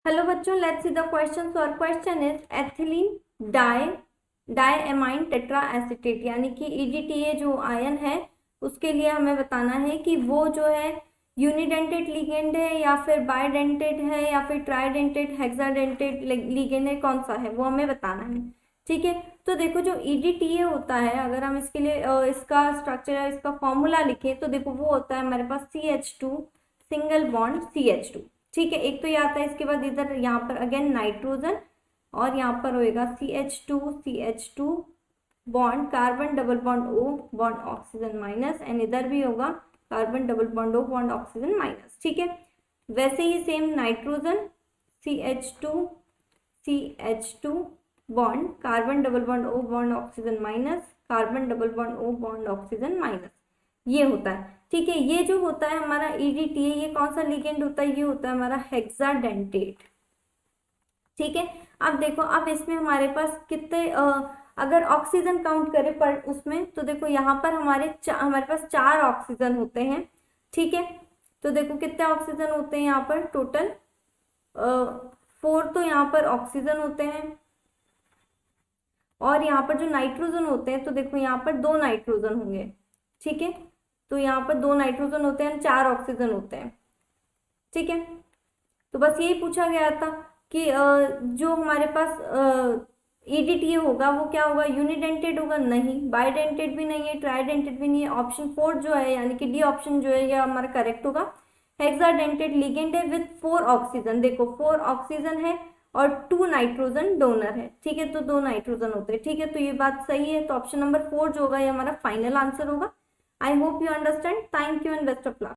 Hello बच्चों, let's see the question. और question is ethylene diamine tetra acetate यानी कि EDTA जो आयन है उसके लिए हमें बताना है कि वो जो है यूनिडेंटेड लिगेंड है या फिर बाइडेंटेड है या फिर ट्राइडेंटेड हेक्साडेंटेड लिगेंड है, कौन सा है वो हमें बताना है। ठीक है, तो देखो जो EDTA होता है, अगर हम इसके लिए इसका स्ट्रक्चर इसका फॉर्मूला लिखें तो देखो वो होता है हमारे पास CH2 सिंगल बॉन्ड CH2। ठीक है, एक तो ये आता है, इसके बाद इधर यहाँ पर अगेन नाइट्रोजन और यहाँ पर होएगा CH2 bond carbon double bond O bond oxygen minus, and इधर भी होगा carbon double bond O bond oxygen minus. ठीक है, वैसे ही same nitrogen CH2 bond carbon double bond O bond oxygen minus, carbon double bond O bond oxygen minus, ये होता है। ठीक है, ये जो होता है हमारा EDTA, ये कौन सा लिगेंड होता है, ये होता है हमारा हेक्साडेंटेट। ठीक है, अब देखो, अब इसमें हमारे पास कितने अगर ऑक्सीजन काउंट करें पर उसमें तो देखो यहाँ पर हमारे पास 4 ऑक्सीजन होते हैं। ठीक है, तो देखो कितने ऑक्सीजन होते हैं यहाँ पर टोटल 4 तो यहाँ पर ऑक्सीजन होते हैं, और यहाँ पर जो नाइट्रोजन होते हैं तो देखो यहाँ पर 2 नाइट्रोजन होंगे। ठीक है, तो यहाँ पर 2 नाइट्रोजन होते हैं, 4 ऑक्सीजन होते हैं। ठीक है, तो बस यही पूछा गया था कि जो हमारे पास EDTA होगा वो क्या होगा, यूनिडेंटेड होगा, नहीं बाइडेंटेड भी नहीं है, ट्राइडेंटेड भी नहीं है। ऑप्शन 4 जो है यानी कि डी ऑप्शन जो है ये हमारा करेक्ट होगा। हेक्साडेंटेड लिगेंड है विथ 4 ऑक्सीजन, देखो 4 ऑक्सीजन है और 2 नाइट्रोजन डोनर है। ठीक है, तो 2 नाइट्रोजन होते हैं। ठीक है, तो ये बात सही है, तो ऑप्शन नंबर 4 जो होगा ये हमारा फाइनल आंसर होगा। I hope you understand. Thank you and best of luck.